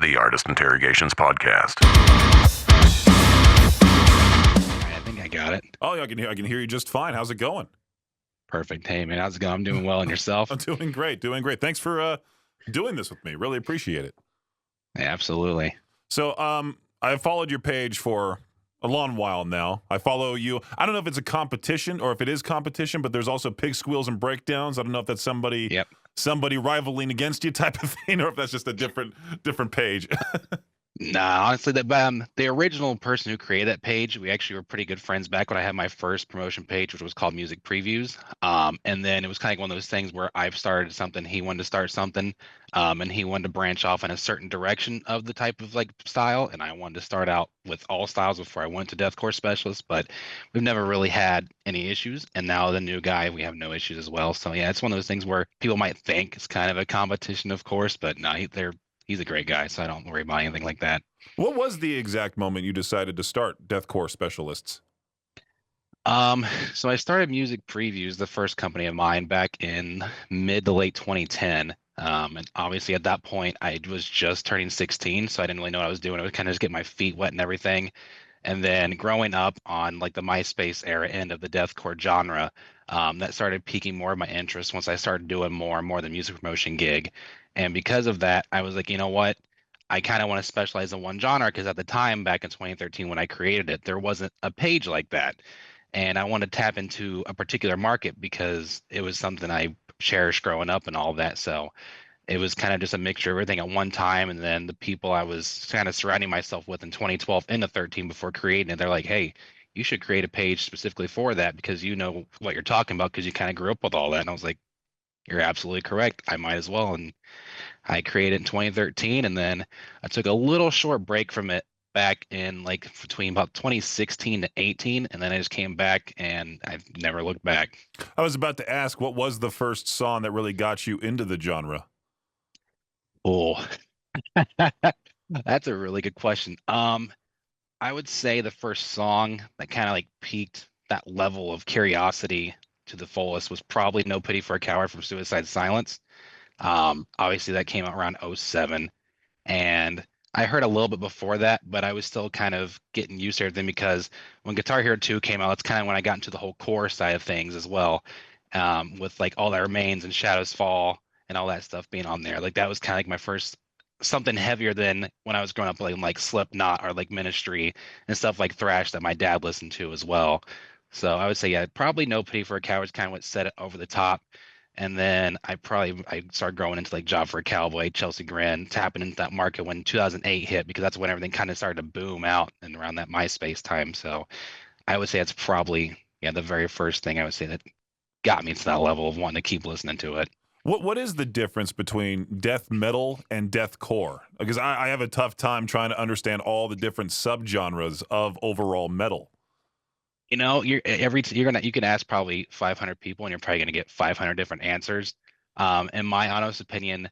the Artist Interrogations Podcast. I think I got it. Oh, yeah, I can hear you just fine. How's it going? Perfect. Hey, man, how's it going? I'm doing well. And yourself? I'm doing great, doing great. Thanks for doing this with me. Really appreciate it. Yeah, absolutely. So, I've followed your page for a long while now. I follow you. I don't know if it's a competition or if it is competition, but there's also pig squeals and breakdowns. I don't know if that's somebody rivaling against you type of thing, or if that's just a different page. Nah, honestly, the original person who created that page, we actually were pretty good friends back when I had my first promotion page, which was called Music Previews. And then it was kind of like one of those things where I've started something, he wanted to start something, and he wanted to branch off in a certain direction of the type of like style, and I wanted to start out with all styles before I went to Deathcore Specialists, but we've never really had any issues. And now the new guy, we have no issues as well. So yeah, it's one of those things where people might think it's kind of a competition, of course, but no, he's a great guy, so I don't worry about anything like that. What was the exact moment you decided to start Deathcore Specialists? So I started Music Previews, the first company of mine, back in mid to late 2010. And obviously at that point I was just turning 16, so I didn't really know what I was doing. I was kind of just getting my feet wet and everything. And then growing up on like the MySpace era end of the deathcore genre, that started piquing more of my interest once I started doing more and more the music promotion gig. And because of that, I was like, you know what? I kind of want to specialize in one genre because at the time, back in 2013, when I created it, there wasn't a page like that. And I wanted to tap into a particular market because it was something I cherished growing up and all that. So it was kind of just a mixture of everything at one time. And then the people I was kind of surrounding myself with in 2012 into 13 before creating it, they're like, hey, you should create a page specifically for that because you know what you're talking about because you kind of grew up with all that. And I was like, you're absolutely correct. I might as well. And I created it in 2013. And then I took a little short break from it back in like between about 2016 to 18. And then I just came back and I've never looked back. I was about to ask, what was the first song that really got you into the genre? Oh, that's a really good question. I would say the first song that kind of like piqued that level of curiosity to the fullest was probably No Pity for a Coward from Suicide Silence. Obviously that came out around '07, and I heard a little bit before that, but I was still kind of getting used to everything because when Guitar Hero 2 came out, that's kind of when I got into the whole core side of things as well, with like All That Remains and Shadows Fall and all that stuff being on there. Like that was kind of like my first something heavier than when I was growing up, like Slipknot or like Ministry and stuff like thrash that my dad listened to as well. So I would say, yeah, probably No Pity for a Coward is kind of what set it over the top. And then I started growing into like Job for a Cowboy, Chelsea Grin, tapping into that market when 2008 hit because that's when everything kind of started to boom out and around that MySpace time. So I would say it's probably the very first thing I would say that got me to that level of wanting to keep listening to it. What is the difference between death metal and deathcore? Because I have a tough time trying to understand all the different subgenres of overall metal. You know, you can ask probably 500 people and you're probably gonna get 500 different answers. In my honest opinion,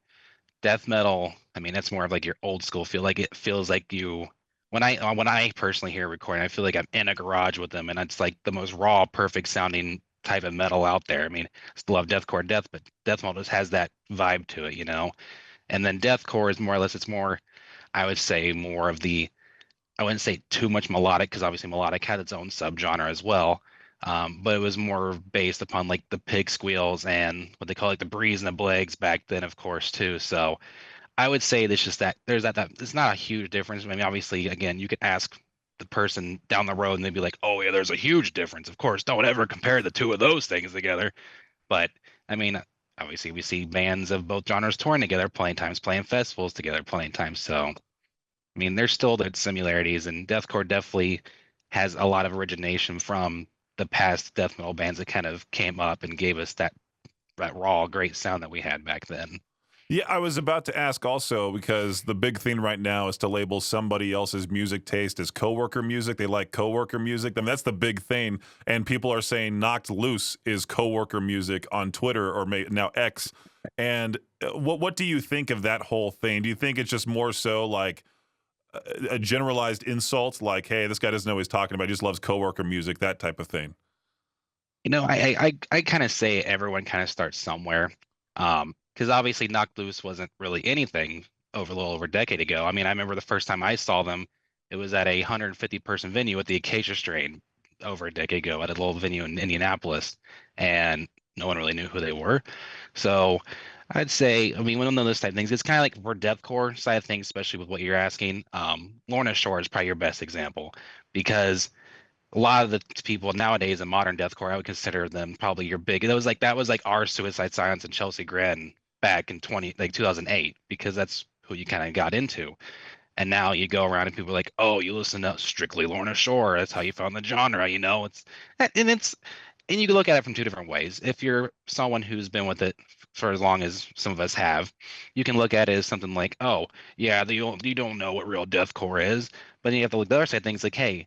death metal, I mean, that's more of like your old school feel. Like it feels like you when I personally hear a recording, I feel like I'm in a garage with them, and it's like the most raw, perfect sounding type of metal out there. I mean, I still love deathcore death, but death metal just has that vibe to it, you know. And then deathcore is more or less it's more, I would say, more of the I wouldn't say too much melodic because obviously melodic had its own subgenre as well. But it was more based upon like the pig squeals and what they call like the breeze and the blags back then, of course, too. So I would say there's just that it's not a huge difference. I mean, obviously, again, you could ask the person down the road and they'd be like, "Oh yeah, there's a huge difference." Of course, don't ever compare the two of those things together. But I mean, obviously, we see bands of both genres touring together, playing times, playing festivals together, playing times. So I mean, there's still the similarities, and deathcore definitely has a lot of origination from the past death metal bands that kind of came up and gave us that raw, great sound that we had back then. Yeah, I was about to ask also because the big thing right now is to label somebody else's music taste as coworker music. They like coworker music. I mean, that's the big thing. And people are saying Knocked Loose is coworker music on Twitter or now X. And what do you think of that whole thing? Do you think it's just more so like a generalized insult, like, hey, this guy doesn't know what he's talking about, he just loves coworker music, that type of thing? You know, I kind of say everyone kind of starts somewhere, because obviously Knocked Loose wasn't really anything over a little over a decade ago. I mean, I remember the first time I saw them, it was at a 150-person venue at the Acacia Strain over a decade ago at a little venue in Indianapolis, and no one really knew who they were. So I'd say, I mean, one of those type of things, it's kind of like for deathcore side of things, especially with what you're asking. Lorna Shore is probably your best example because a lot of the people nowadays in modern deathcore, I would consider them probably your big. That was like our Suicide Silence and Chelsea Gren back in 2008 because that's who you kind of got into. And now you go around and people are like, oh, you listen to strictly Lorna Shore. That's how you found the genre, It's and you can look at it from two different ways. If you're someone who's been with it for as long as some of us have, you can look at it as something like, oh, yeah, you don't know what real deathcore is. But then you have to look at the other side of things like, hey,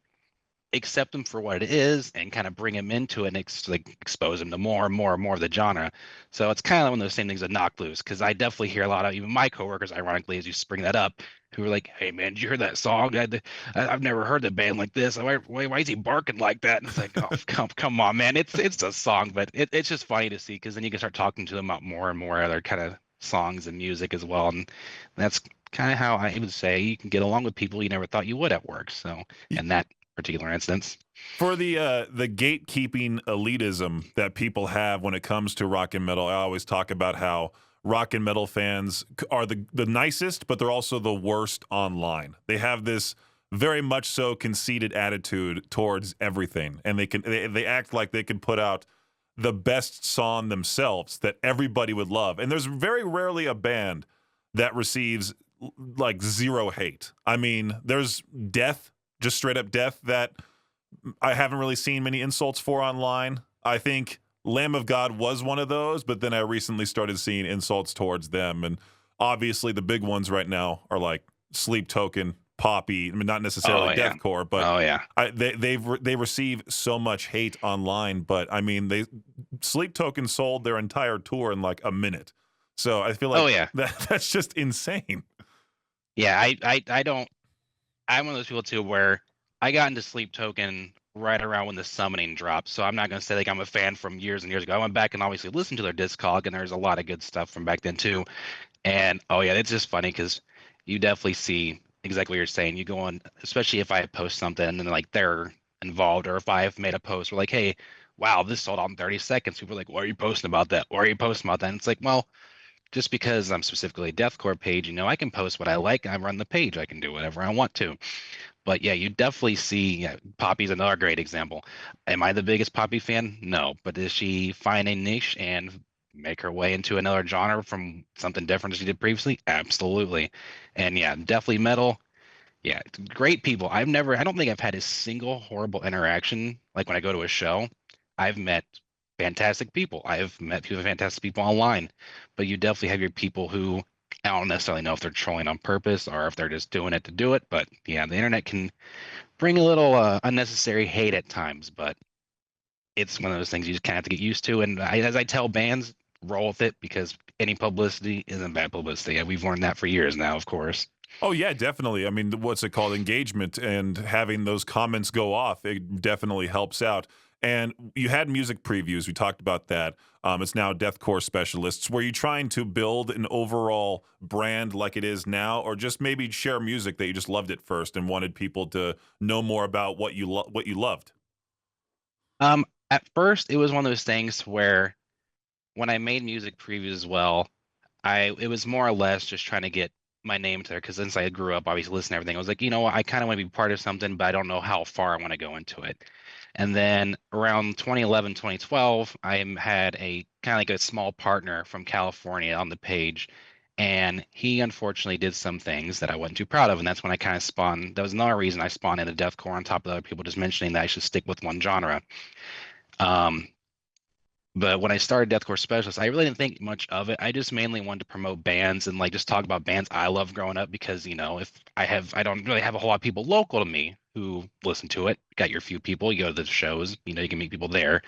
accept them for what it is and kind of bring them into it and expose them to more and more and more of the genre. So it's kind of one of those same things that knock loose because I definitely hear a lot of even my coworkers, ironically, as you bring that up, who are like, "Hey man, did you hear that song? I've never heard the band like this. Why is he barking like that?" And it's like, oh, come on, man. It's a song, but it's just funny to see because then you can start talking to them about more and more other kind of songs and music as well, and that's kind of how I would say you can get along with people you never thought you would at work. So, and that particular instance. For the gatekeeping elitism that people have when it comes to rock and metal, I always talk about how rock and metal fans are the nicest, but they're also the worst online. They have this very much so conceited attitude towards everything, and they act like they can put out the best song themselves that everybody would love. And there's very rarely a band that receives like zero hate. I mean, there's death, just straight up death that I haven't really seen many insults for online. I think Lamb of God was one of those, but then I recently started seeing insults towards them. And obviously the big ones right now are like Sleep Token, Poppy. I mean, not necessarily deathcore, but they receive so much hate online. But I mean, Sleep Token sold their entire tour in like a minute. So I feel like that's just insane. Yeah, I don't. I'm one of those people too where I got into Sleep Token right around when the Summoning dropped. So I'm not going to say like I'm a fan from years and years ago. I went back and obviously listened to their Discog, and there's a lot of good stuff from back then too. And it's just funny because you definitely see exactly what you're saying. You go on, especially if I post something and then like they're involved, or if I've made a post where like, hey, wow, this sold out in 30 seconds. People are like, why are you posting about that? Why are you posting about that? And it's like, well, just because I'm specifically a deathcore page, I can post what I like. I run the page. I can do whatever I want to. But yeah, you definitely see Poppy's another great example. Am I the biggest Poppy fan? No. But does she find a niche and make her way into another genre from something different as she did previously? Absolutely. And yeah, definitely metal. Yeah, great people. I don't think I've had a single horrible interaction. Like when I go to a show, I've met fantastic people. I've met fantastic people online, but you definitely have your people who I don't necessarily know if they're trolling on purpose or if they're just doing it to do it. But yeah, the internet can bring a little unnecessary hate at times, but it's one of those things you just kind of have to get used to. And as I tell bands, roll with it because any publicity isn't bad publicity. We've learned that for years now, of course. Oh, yeah, definitely. I mean, what's it called? Engagement, and having those comments go off, it definitely helps out. And you had music previews. We talked about that. It's now Deathcore Specialists. Were you trying to build an overall brand like it is now, or just maybe share music that you just loved at first and wanted people to know more about what you loved? At first, it was one of those things where when I made music previews as well, it was more or less just trying to get my name to there because since I grew up, obviously listening to everything, I was like, what, I kind of want to be part of something, but I don't know how far I want to go into it. And then around 2011, 2012, I had a kind of like a small partner from California on the page, and he unfortunately did some things that I wasn't too proud of, and that's when I kind of spawned. That was another reason I spawned into deathcore on top of other people just mentioning that I should stick with one genre. But when I started Deathcore Specialists, I really didn't think much of it. I just mainly wanted to promote bands and like just talk about bands I love growing up because, if I don't really have a whole lot of people local to me who listen to it. Got your few people, you go to the shows, you can meet people there.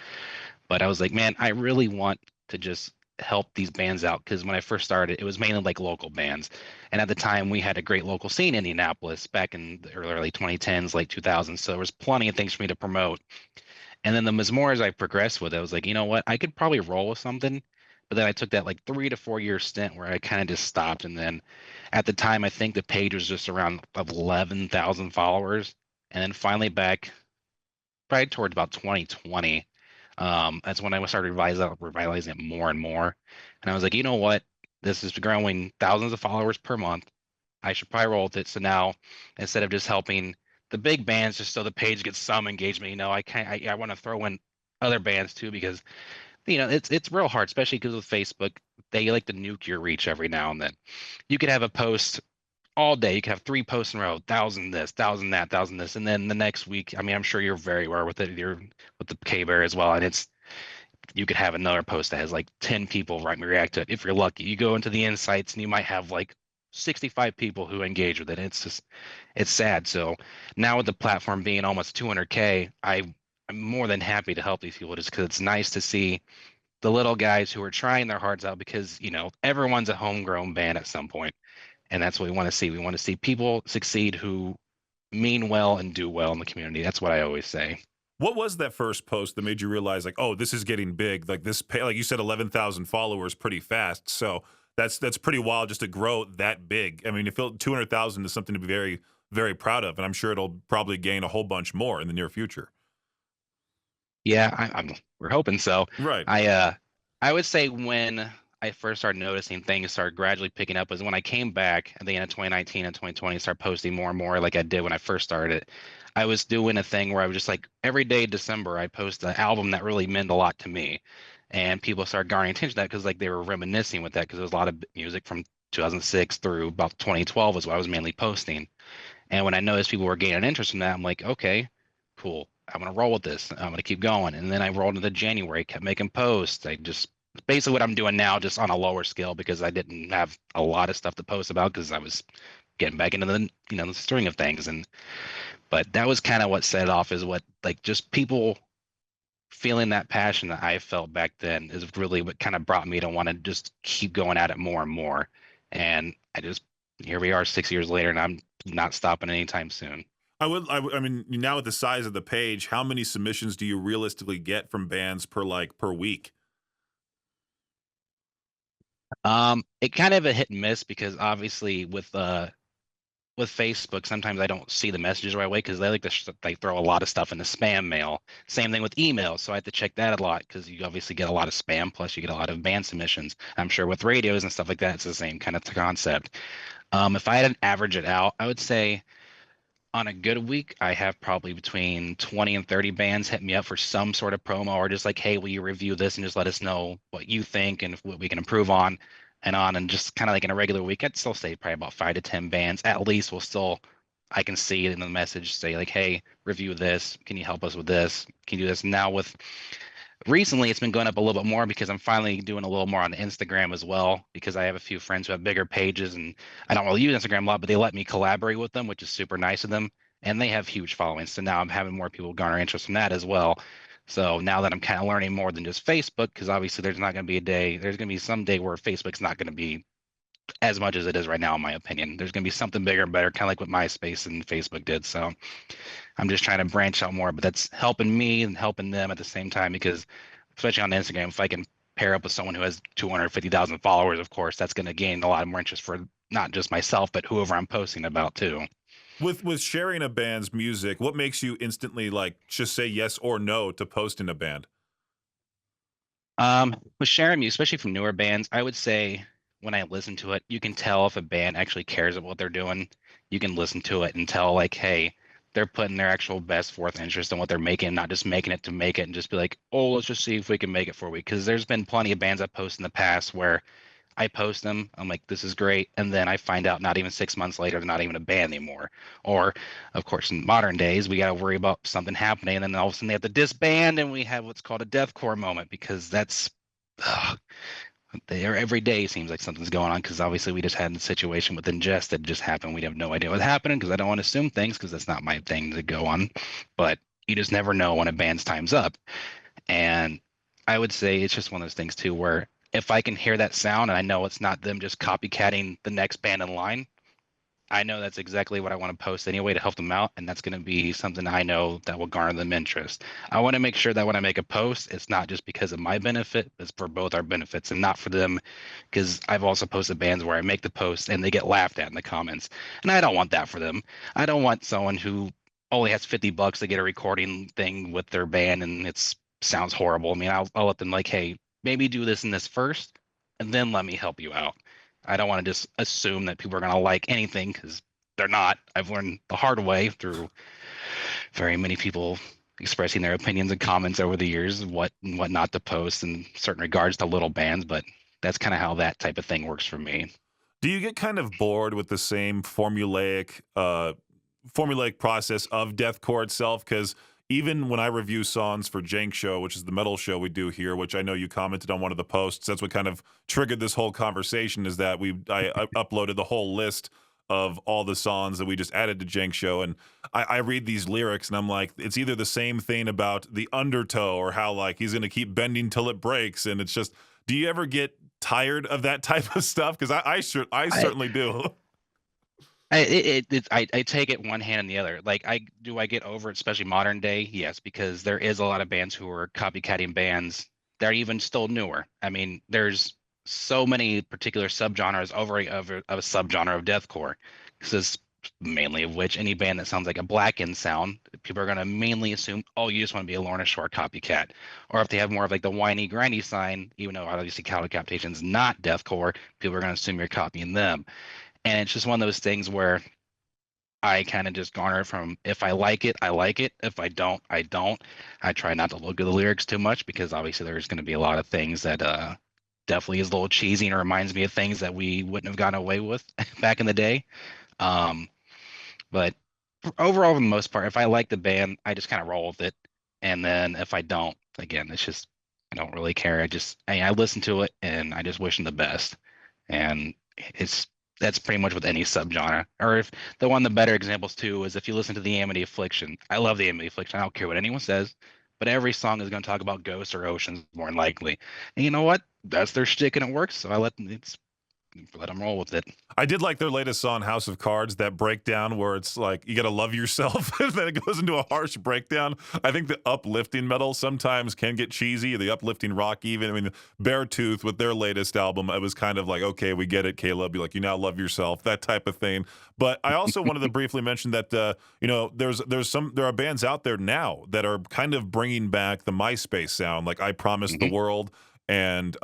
But I was like, man, I really want to just help these bands out because when I first started, it was mainly like local bands. And at the time, we had a great local scene in Indianapolis back in the early 2010s, late 2000s. So there was plenty of things for me to promote. And then the more as I progressed with it, I was like, you know what? I could probably roll with something But then I took that like 3 to 4 year stint where I kind of just stopped. And then at the time, I think the page was just around 11,000 followers. And then finally back probably towards about 2020, that's when I started revitalizing it more and more. And I was like, you know what? This is growing thousands of followers per month. I should probably roll with it. So now, instead of just helping the big bands, just so the page gets some engagement, I want to throw in other bands too because it's real hard, especially because with Facebook, they like to nuke your reach every now and then. You could have a post all day. You could have 3 posts in a row, thousand this, thousand that, thousand this, and then the next week, I mean, I'm sure you're very aware with it. You're with the KBEAR as well, and you could have another post that has like 10 people react to it if you're lucky. You go into the insights and you might have like 65 people who engage with it. It's sad. So now with the platform being almost 200K, I'm more than happy to help these people just because it's nice to see the little guys who are trying their hearts out because everyone's a homegrown band at some point, and that's what we want to see. We want to see people succeed who mean well and do well in the community. That's what I always say. What was that first post that made you realize, like, oh, this is getting big? Like like you said, 11,000 followers pretty fast. So that's pretty wild just to grow that big. I mean, if 200,000 is something to be very, very proud of, and I'm sure it'll probably gain a whole bunch more in the near future. Yeah, we're hoping so. Right. I would say when I first started noticing things start gradually picking up was when I came back at the end of 2019 and 2020, started posting more and more like I did when I first started. I was doing a thing where I was just like every day December I post an album that really meant a lot to me, and people started garnering attention to that because like they were reminiscing with that because there was a lot of music from 2006 through about 2012 was what I was mainly posting. And when I noticed people were gaining interest in that, I'm like, okay, cool. I'm gonna roll with this. I'm gonna keep going. And then I rolled into January, kept making posts. I just basically what I'm doing now, just on a lower scale because I didn't have a lot of stuff to post about because I was getting back into the string of things. But that was kind of what set it off is what like just people feeling that passion that I felt back then is really what kind of brought me to want to just keep going at it more and more. And here we are 6 years later, and I'm not stopping anytime soon. I mean, now with the size of the page, how many submissions do you realistically get from bands per week? It kind of a hit and miss because obviously with Facebook, sometimes I don't see the messages right away because they like to they throw a lot of stuff in the spam mail. Same thing with emails, so I have to check that a lot because you obviously get a lot of spam, plus you get a lot of band submissions. I'm sure with radios and stuff like that, it's the same kind of concept. If I had to average it out, I would say on a good week, I have probably between 20 and 30 bands hit me up for some sort of promo or just like, hey, will you review this and just let us know what you think and what we can improve on and on. And just kind of like in a regular week, I'd still say probably about 5 to 10 bands at least will still, I can see it in the message say like, hey, review this. Can you help us with this? Can you do this? Now with recently it's been going up a little bit more because I'm finally doing a little more on Instagram as well because I have a few friends who have bigger pages and I don't really use Instagram a lot, but they let me collaborate with them, which is super nice of them. And they have huge followings. So now I'm having more people garner interest in that as well. So now that I'm kind of learning more than just Facebook, because obviously there's not going to be there's going to be some day where Facebook's not going to be as much as it is right now, in my opinion. There's going to be something bigger and better, kind of like what MySpace and Facebook did. So I'm just trying to branch out more, but that's helping me and helping them at the same time because, especially on Instagram, if I can pair up with someone who has 250,000 followers, of course, that's going to gain a lot more interest for not just myself, but whoever I'm posting about too. With sharing a band's music, what makes you instantly like just say yes or no to posting a band? With sharing music, especially from newer bands, I would say when I listen to it, you can tell if a band actually cares about what they're doing. You can listen to it and tell like, hey, they're putting their actual best forth interest in what they're making, not just making it to make it and just be like, oh, let's just see if we can make it for we. Because there's been plenty of bands I post in the past where I post them, I'm like, this is great, and then I find out not even 6 months later they're not even a band anymore. Or, of course, in modern days, we got to worry about something happening, and then all of a sudden they have to disband, and we have what's called a deathcore moment because that's every day seems like something's going on because obviously we just had a situation with ingest that just happened. We have no idea what's happening because I don't want to assume things because that's not my thing to go on. But you just never know when a band's time's up. And I would say it's just one of those things too where if I can hear that sound and I know it's not them just copycatting the next band in line, I know that's exactly what I want to post anyway to help them out, and that's going to be something I know that will garner them interest. I want to make sure that when I make a post, it's not just because of my benefit, it's for both our benefits and not for them, because I've also posted bands where I make the post and they get laughed at in the comments, and I don't want that for them. I don't want someone who only has $50 to get a recording thing with their band and it's sounds horrible. I mean, I'll let them like, hey, maybe do this and this first, and then let me help you out. I don't want to just assume that people are going to like anything because they're not. I've learned the hard way through very many people expressing their opinions and comments over the years, what and what not to post in certain regards to little bands. But that's kind of how that type of thing works for me. Do you get kind of bored with the same formulaic process of deathcore itself? Because even when I review songs for Jank Show, which is the metal show we do here, which I know you commented on one of the posts, that's what kind of triggered this whole conversation, is that I uploaded the whole list of all the songs that we just added to Jank Show, and I read these lyrics and I'm like, it's either the same thing about the undertow or how like he's gonna keep bending till it breaks, and it's just, do you ever get tired of that type of stuff? Because I certainly do. I take it one hand and the other. Like I get over it, especially modern day, yes, because there is a lot of bands who are copycatting bands that are even still newer. I mean, there's so many particular subgenres over of a subgenre of deathcore. This is mainly of which any band that sounds like a Blackened sound, people are going to mainly assume, oh, you just want to be a Lorna Shore copycat. Or if they have more of like the whiny, grindy sign, even though obviously Calicatation is not deathcore, people are going to assume you're copying them. And it's just one of those things where I kind of just garner it from, if I like it, I like it. If I don't, I don't. I try not to look at the lyrics too much because obviously there's going to be a lot of things that definitely is a little cheesy and reminds me of things that we wouldn't have gotten away with back in the day. Um, but overall, for the most part, if I like the band, I just kind of roll with it. And then if I don't, again, it's just, I don't really care. I listen to it and I just wish them the best. And that's pretty much with any subgenre. Or if the better examples too is if you listen to the Amity Affliction. I love the Amity Affliction. I don't care what anyone says, but every song is going to talk about ghosts or oceans more than likely. And you know what? That's their shtick and it works. So I let them roll with it. I did like their latest song, House of Cards, that breakdown where it's like, you got to love yourself. And then it goes into a harsh breakdown. I think the uplifting metal sometimes can get cheesy, the uplifting rock even. I mean, Beartooth with their latest album, it was kind of like, okay, we get it, Caleb. You like, you now love yourself, that type of thing. But I also wanted to briefly mention that, there are bands out there now that are kind of bringing back the MySpace sound, like I Promised the World. And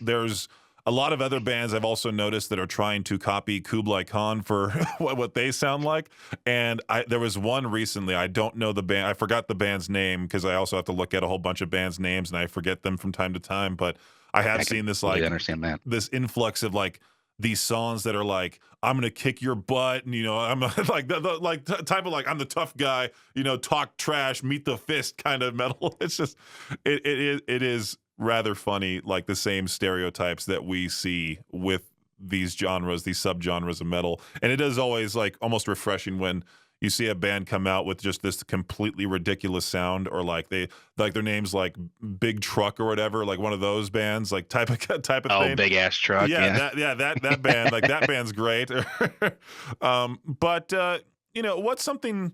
there's a lot of other bands I've also noticed that are trying to copy Kublai Khan for what they sound like. And there was one recently, I don't know the band, I forgot the band's name because I also have to look at a whole bunch of bands' names and I forget them from time to time. But I have seen this like understand that. This influx of like these songs that are like, I'm gonna kick your butt, and I'm like type of like, I'm the tough guy, talk trash, meet the fist kind of metal. It's just it is rather funny, like the same stereotypes that we see with these genres, these subgenres of metal. And it is always like almost refreshing when you see a band come out with just this completely ridiculous sound, or like their name's like Big Truck or whatever, like one of those bands, like type of thing. Oh, Big Ass Truck. Yeah. That band, like that band's great. But what's something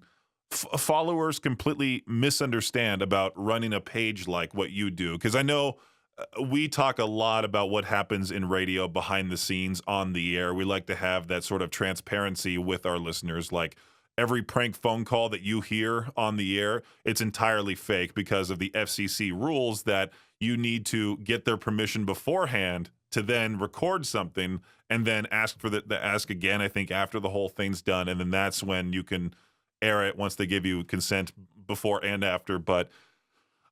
followers completely misunderstand about running a page like what you do? Because I know we talk a lot about what happens in radio behind the scenes on the air. We like to have that sort of transparency with our listeners. Like every prank phone call that you hear on the air, it's entirely fake because of the FCC rules that you need to get their permission beforehand to then record something and then ask for the ask again, I think, after the whole thing's done. And then that's when you can air it once they give you consent before and after. But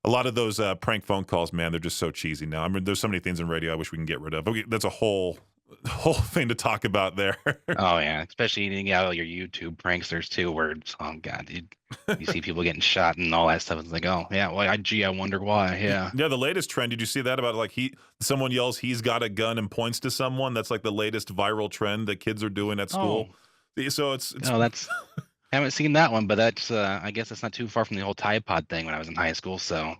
a lot of those prank phone calls, man, they're just so cheesy now. I mean, there's so many things in radio I wish we can get rid of. Okay, that's a whole thing to talk about there. Oh yeah, especially eating out all your YouTube pranksters too, where it's, oh god, dude, you see people getting shot and all that stuff. It's like, oh yeah, well, I wonder why. Yeah. Yeah, the latest trend. Did you see that about like someone yells he's got a gun and points to someone? That's like the latest viral trend that kids are doing at school. So it's no, that's Haven't seen that one, but that's I guess it's not too far from the whole Tide Pod thing when I was in high school. So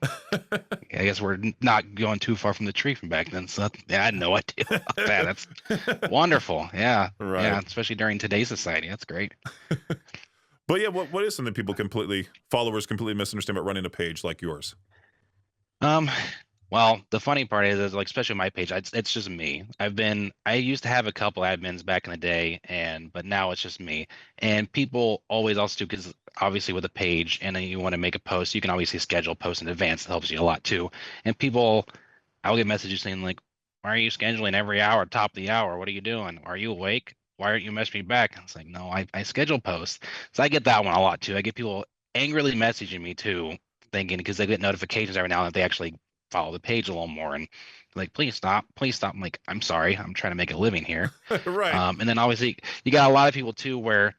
I guess we're not going too far from the tree from back then. So yeah, I had no idea about that. That's wonderful. Yeah, Right. yeah, especially during today's society. That's great. But yeah, what is something followers completely misunderstand about running a page like yours? Um, well, the funny part is like, especially my page, it's just me. I used to have a couple admins back in the day, but now it's just me. And people always also do, because obviously with a page, and then you want to make a post, you can obviously schedule posts in advance. It helps you a lot too. And people, I'll get messages saying like, "Why are you scheduling every hour, top of the hour? What are you doing? Are you awake? Why aren't you messaging me back?" It's like, no, I schedule posts. So I get that one a lot too. I get people angrily messaging me too, thinking, because they get notifications every now and then, they actually follow the page a little more, and like, please stop, please stop. I'm like, I'm sorry, I'm trying to make a living here. Right. And then obviously you got a lot of people too where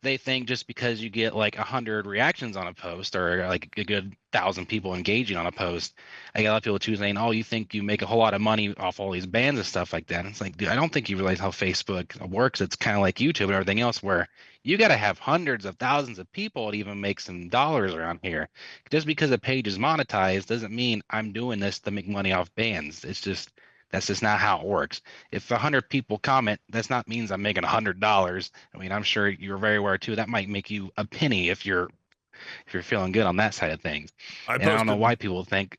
they think just because you get like 100 reactions on a post, or like a good 1,000 people engaging on a post, I get a lot of people too saying, "Oh, you think you make a whole lot of money off all these bans and stuff like that?" And it's like, dude, I don't think you realize how Facebook works. It's kind of like YouTube and everything else, where you got to have hundreds of thousands of people to even make some dollars around here. Just because a page is monetized doesn't mean I'm doing this to make money off bans. That's just not how it works. If 100 people comment, that's not means I'm making $100. I mean, I'm sure you're very aware too. That might make you a penny if you're feeling good on that side of things. I And I don't know posted why people think.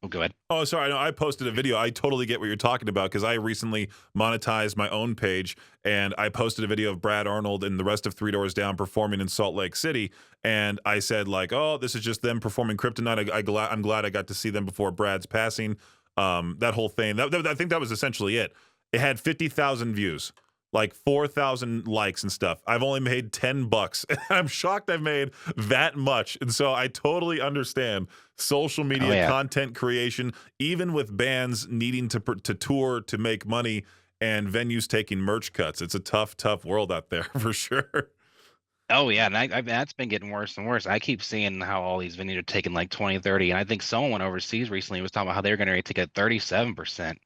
Oh, go ahead. Oh, sorry. No, I posted a video. I totally get what you're talking about because I recently monetized my own page and I posted a video of Brad Arnold and the rest of Three Doors Down performing in Salt Lake City. And I said like, oh, this is just them performing Kryptonite. I'm glad I got to see them before Brad's passing. That whole thing. I think that was essentially it. It had 50,000 views, like 4,000 likes and stuff. I've only made $10. I'm shocked I've made that much. And so I totally understand social Oh media yeah. content creation, even with bands needing to tour to make money and venues taking merch cuts. It's a tough world out there for sure. Oh yeah, and that's been getting worse and worse. I keep seeing how all these venues are taking like 20, 30, and I think someone went overseas recently was talking about how they're going to take a 37%.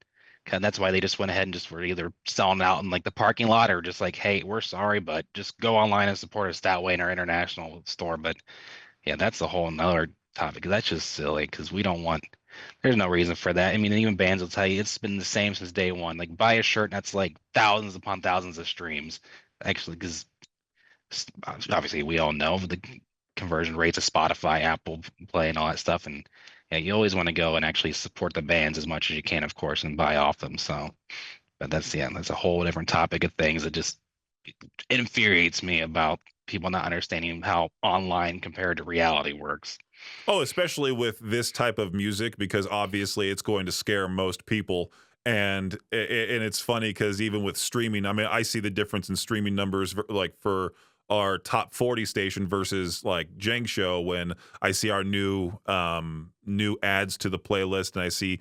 And that's why they just went ahead and just were either selling out in like the parking lot, or just like, hey, we're sorry, but just go online and support us that way in our international store. But yeah, that's a whole nother topic. That's just silly, because we don't want. There's no reason for that. I mean, even bands will tell you it's been the same since day one. Like, buy a shirt, and that's like thousands upon thousands of streams. Actually, because obviously we all know the conversion rates of Spotify, Apple Play, and all that stuff. And yeah, you always want to go and actually support the bands as much as you can, of course, and buy off them. So, but that's a whole different topic of things that just infuriates me about people not understanding how online compared to reality works. Oh, especially with this type of music, because obviously it's going to scare most people. And it's funny because even with streaming, I mean, I see the difference in streaming numbers like for our top 40 station versus like Jenk Show when I see our new ads to the playlist and I see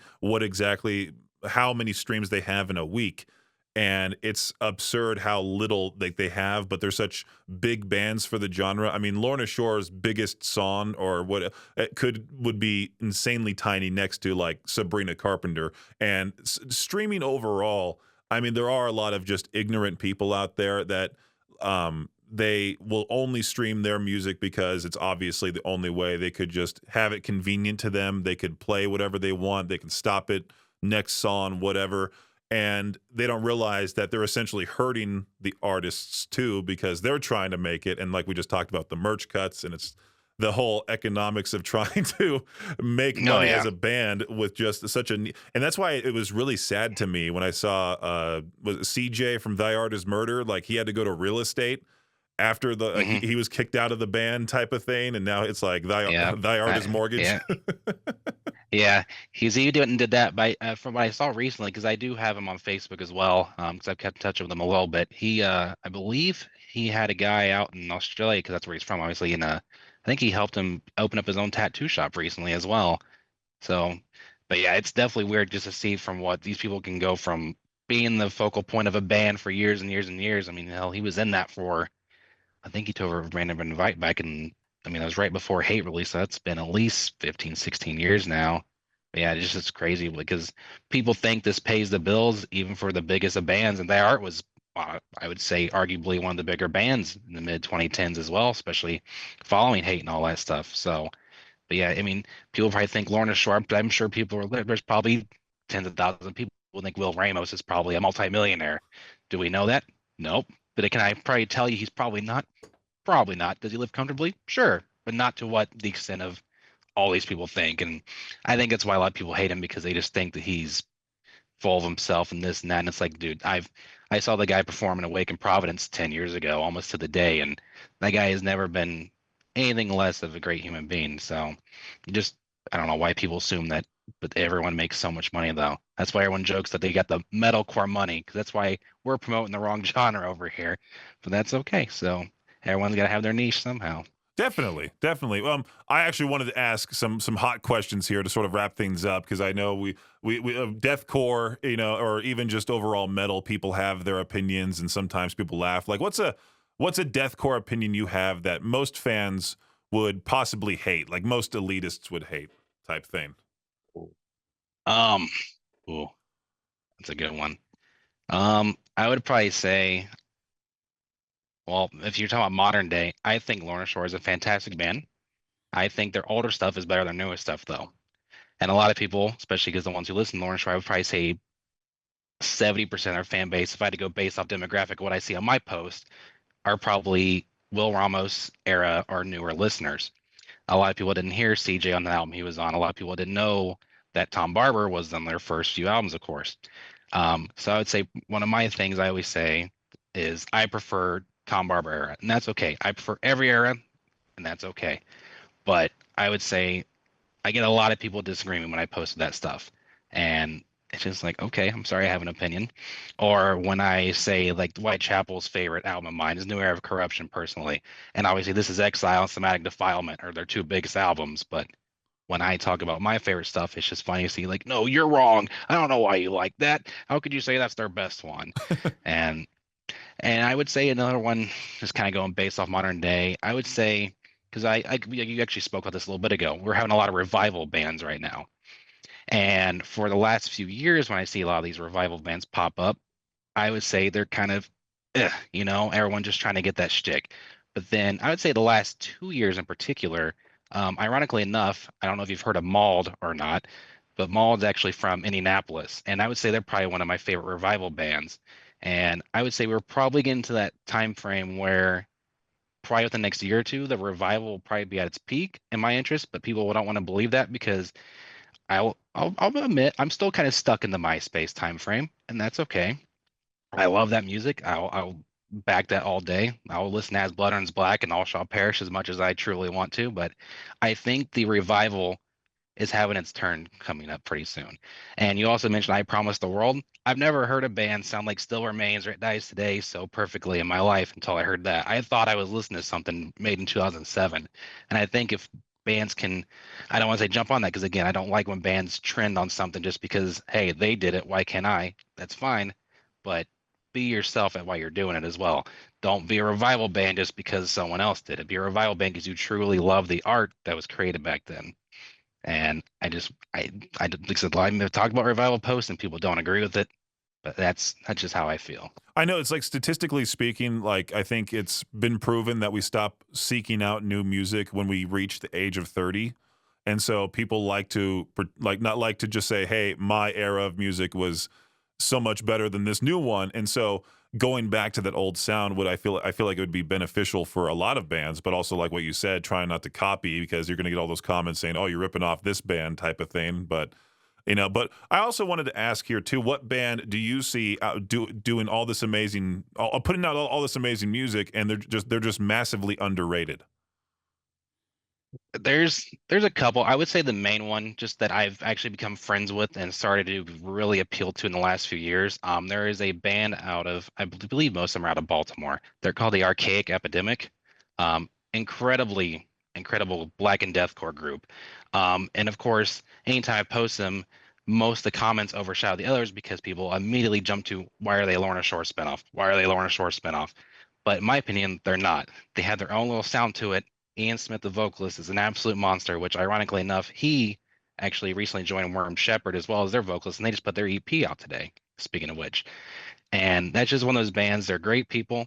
how many streams they have in a week. And it's absurd how little they have, but they're such big bands for the genre. I mean, Lorna Shore's biggest song, or what it would be insanely tiny next to like Sabrina Carpenter. And streaming overall, I mean, there are a lot of just ignorant people out there that they will only stream their music because it's obviously the only way. They could just have it convenient to them. They could play whatever they want. They can stop it, next song, whatever. And they don't realize that they're essentially hurting the artists too, because they're trying to make it. And like we just talked about, the merch cuts, and it's the whole economics of trying to make Oh money yeah. as a band with just such and that's why it was really sad to me when I saw was it CJ from Thy Art Is Murder, like he had to go to real estate after Hmm. he was kicked out of the band type of thing, and now it's like Yeah. Thy Art Is Mortgage. Yeah. Yeah, he did that by from what I saw recently, because I do have him on Facebook as well, because I've kept in touch with him a little bit. I believe he had a guy out in Australia, because that's where he's from, obviously, and I think he helped him open up his own tattoo shop recently as well. So, but yeah, it's definitely weird just to see from what these people can go from being the focal point of a band for years and years and years. I mean, hell, he was in that for, I think he took over Random Invite back in, I mean, it was right before Hate release, so that's been at least 15, 16 years now. But yeah, it's crazy because people think this pays the bills even for the biggest of bands, and their art was I would say arguably one of the bigger bands in the mid 2010s as well, especially following Hate and all that stuff. So, but yeah, I mean, people probably think Lorna Shore, but I'm sure there's probably tens of thousands of people who think Will Ramos is probably a multimillionaire. Do we know that? Nope. But can I probably tell you he's probably not? Probably not. Does he live comfortably? Sure, but not to what the extent of all these people think. And I think that's why a lot of people hate him because they just think that he's full of himself and this and that. And it's like, dude, I saw the guy perform in Awake in Providence 10 years ago, almost to the day, and that guy has never been anything less of a great human being. So you just I don't know why people assume that, but everyone makes so much money though. That's why everyone jokes that they got the metalcore money, because that's why we're promoting the wrong genre over here. But that's okay. So everyone's got to have their niche somehow. Definitely, definitely. I actually wanted to ask some hot questions here to sort of wrap things up because I know we deathcore, or even just overall metal, people have their opinions, and sometimes people laugh. Like, what's a deathcore opinion you have that most fans would possibly hate, like most elitists would hate, type thing? Um, ooh, that's a good one. I would probably say, well, if you're talking about modern day, I think Lorna Shore is a fantastic band. I think their older stuff is better than their newest stuff, though. And a lot of people, especially because the ones who listen to Lorna Shore, I would probably say 70% of our fan base, if I had to go based off demographic, what I see on my post, are probably Will Ramos era or newer listeners. A lot of people didn't hear CJ on the album he was on. A lot of people didn't know that Tom Barber was on their first few albums, of course. So I would say one of my things I always say is I prefer Tom Barber era, and that's okay. I prefer every era, and that's okay. But I would say I get a lot of people disagreeing when I posted that stuff. And it's just like, okay, I'm sorry, I have an opinion. Or when I say like Whitechapel's favorite album of mine is New Era of Corruption personally. And obviously this is Exile and Somatic Defilement are their two biggest albums. But when I talk about my favorite stuff, it's just funny to see like, no, you're wrong. I don't know why you like that. How could you say that's their best one? and and I would say another one, just kind of going based off modern day, I would say, because you actually spoke about this a little bit ago, we're having a lot of revival bands right now. And for the last few years, when I see a lot of these revival bands pop up, I would say they're kind of, everyone just trying to get that shtick. But then I would say the last 2 years in particular, ironically enough, I don't know if you've heard of Mauled or not, but Mauled's actually from Indianapolis. And I would say they're probably one of my favorite revival bands. And I would say we're probably getting to that time frame where probably within the next year or two, the revival will probably be at its peak in my interest, but people don't want to believe that because I'll admit I'm still kind of stuck in the MySpace time frame, and that's okay. I love that music. I'll back that all day. I'll listen to As Blood Earns Black and All Shall Perish as much as I truly want to, but I think the revival is having its turn coming up pretty soon. And you also mentioned I Promised the World. I've never heard a band sound like Still Remains or It Dies Today so perfectly in my life until I heard that. I thought I was listening to something made in 2007. And I think if bands can, I don't want to say jump on that because again, I don't like when bands trend on something just because, hey, they did it. Why can't I? That's fine. But be yourself at why you're doing it as well. Don't be a revival band just because someone else did it. Be a revival band because you truly love the art that was created back then. And like I said, I've talked about revival posts and people don't agree with it, but that's just how I feel. I know it's like statistically speaking, like I think it's been proven that we stop seeking out new music when we reach the age of 30. And so people like to not like to just say, "Hey, my era of music was so much better than this new one." And so going back to that old sound would I feel like it would be beneficial for a lot of bands, but also like what you said, trying not to copy because you're going to get all those comments saying, "Oh, you're ripping off this band," type of thing. But I also wanted to ask here too, what band do you see doing all this amazing, putting out all this amazing music, and they're just massively underrated? There's a couple. I would say the main one, just that I've actually become friends with and started to really appeal to in the last few years. There is a band out of, I believe most of them are out of Baltimore. They're called the Archaic Epidemic. Incredible Black and Deathcore group. And of course, anytime I post them, most of the comments overshadow the others because people immediately jump to why are they Lorna Shore spinoff? Why are they Lorna Shore spinoff? But in my opinion, they're not. They have their own little sound to it. Ian Smith, the vocalist, is an absolute monster, which ironically enough, he actually recently joined Worm Shepherd as well as their vocalist, and they just put their EP out today, speaking of which. And that's just one of those bands. They're great people.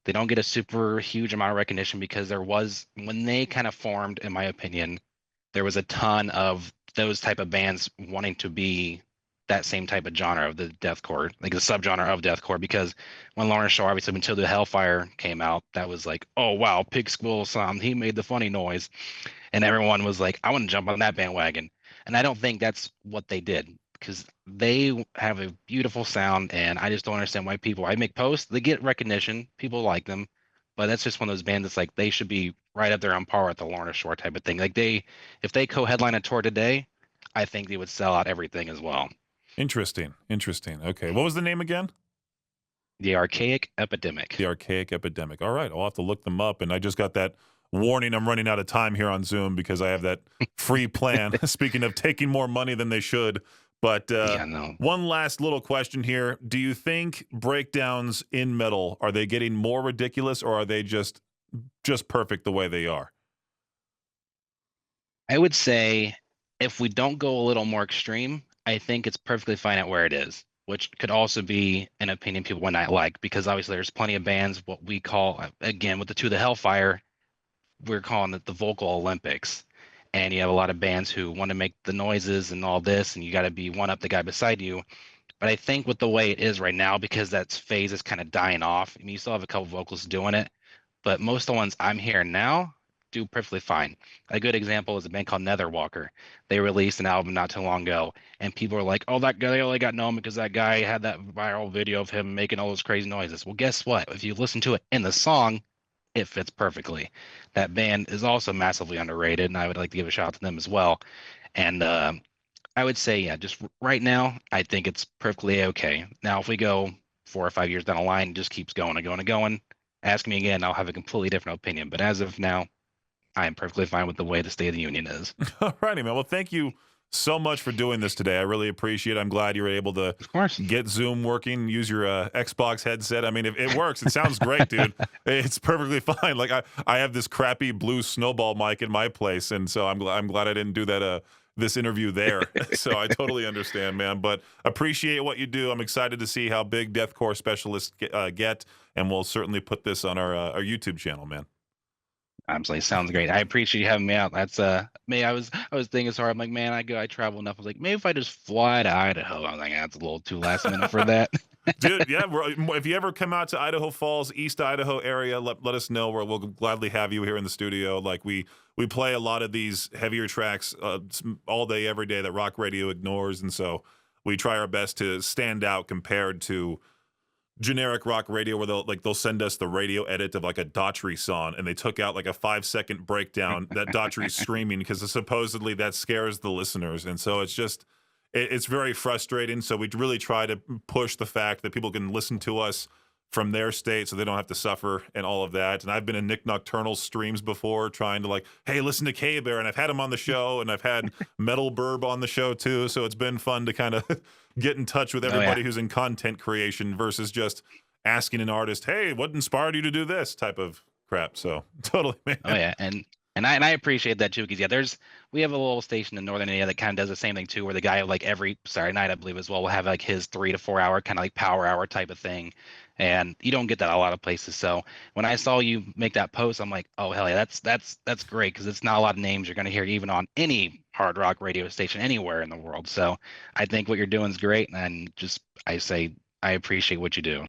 They don't get a super huge amount of recognition because there was, when they kind of formed, in my opinion, there was a ton of those type of bands wanting to be that same type of genre of the deathcore, like the subgenre of deathcore. Because when Lorna Shore, obviously, until the Hellfire came out, that was like, oh wow, Pig Squill sound, he made the funny noise, and everyone was like, I want to jump on that bandwagon. And I don't think that's what they did because they have a beautiful sound, and I just don't understand why people. I make posts, they get recognition, people like them, but that's just one of those bands that's like they should be right up there on par with the Lorna Shore type of thing. Like if they co-headline a tour today, I think they would sell out everything as well. Interesting. Okay, what was the name again? The Archaic Epidemic. The Archaic Epidemic. All right, I'll have to look them up. And I just got that warning I'm running out of time here on Zoom because I have that free plan. Speaking of taking more money than they should. But one last little question here. Do you think breakdowns in metal, are they getting more ridiculous or are they just perfect the way they are? I would say if we don't go a little more extreme, I think it's perfectly fine at where it is, which could also be an opinion people would not like because obviously there's plenty of bands, what we call, again, with the To the Hellfire, we're calling it the vocal Olympics. And you have a lot of bands who want to make the noises and all this, and you got to be one up the guy beside you. But I think with the way it is right now, because that phase is kind of dying off, I mean, you still have a couple vocalists doing it, but most of the ones I'm hearing now do perfectly fine. A good example is a band called Netherwalker. They released an album not too long ago, and people are like, "Oh, that guy, they only got known because that guy had that viral video of him making all those crazy noises." Well, guess what? If you listen to it in the song, it fits perfectly. That band is also massively underrated, and I would like to give a shout out to them as well. And I would say, yeah, just right now, I think it's perfectly okay. Now, if we go 4 or 5 years down the line, it just keeps going and going and going. Ask me again, I'll have a completely different opinion. But as of now, I am perfectly fine with the way the State of the Union is. All righty, man. Well, thank you so much for doing this today. I really appreciate it. I'm glad you were able to Of course. get Zoom working, use your Xbox headset. I mean, if it works, it sounds great, dude. It's perfectly fine. Like I have this crappy blue snowball mic in my place, and so I'm glad I didn't do that this interview there. So I totally understand, man. But appreciate what you do. I'm excited to see how big Deathcore Specialists get, and we'll certainly put this on our YouTube channel, man. Absolutely, sounds great. I appreciate you having me out. That's me. I was thinking, sorry. I'm like, man, I travel enough. I was like, maybe if I just fly to Idaho. I was like, that's a little too last minute for that. Dude, yeah. If you ever come out to Idaho Falls, East Idaho area, let us know. We'll gladly have you here in the studio. Like we play a lot of these heavier tracks all day, every day that rock radio ignores, and so we try our best to stand out compared to generic rock radio where they'll send us the radio edit of like a Daughtry song and they took out like a 5-second breakdown that Daughtry's screaming because supposedly that scares the listeners. And so it's very frustrating. So we really try to push the fact that people can listen to us from their state so they don't have to suffer and all of that. And I've been in Nick Nocturnal's streams before trying to like, hey, listen to KBEAR, and I've had him on the show and I've had Metal Burb on the show too. So it's been fun to kind of get in touch with everybody who's in content creation versus just asking an artist, hey, what inspired you to do this type of crap. So totally, man. Oh yeah. And I appreciate that too, because we have a little station in Northern India that kind of does the same thing too, where the guy like every Saturday night, I believe as well, will have like his 3 to 4 hour kind of like power hour type of thing. And you don't get that a lot of places. So when I saw you make that post, I'm like, oh hell yeah, that's great, because it's not a lot of names you're going to hear even on any hard rock radio station anywhere in the world. So I think what you're doing is great, and just I say I appreciate what you do.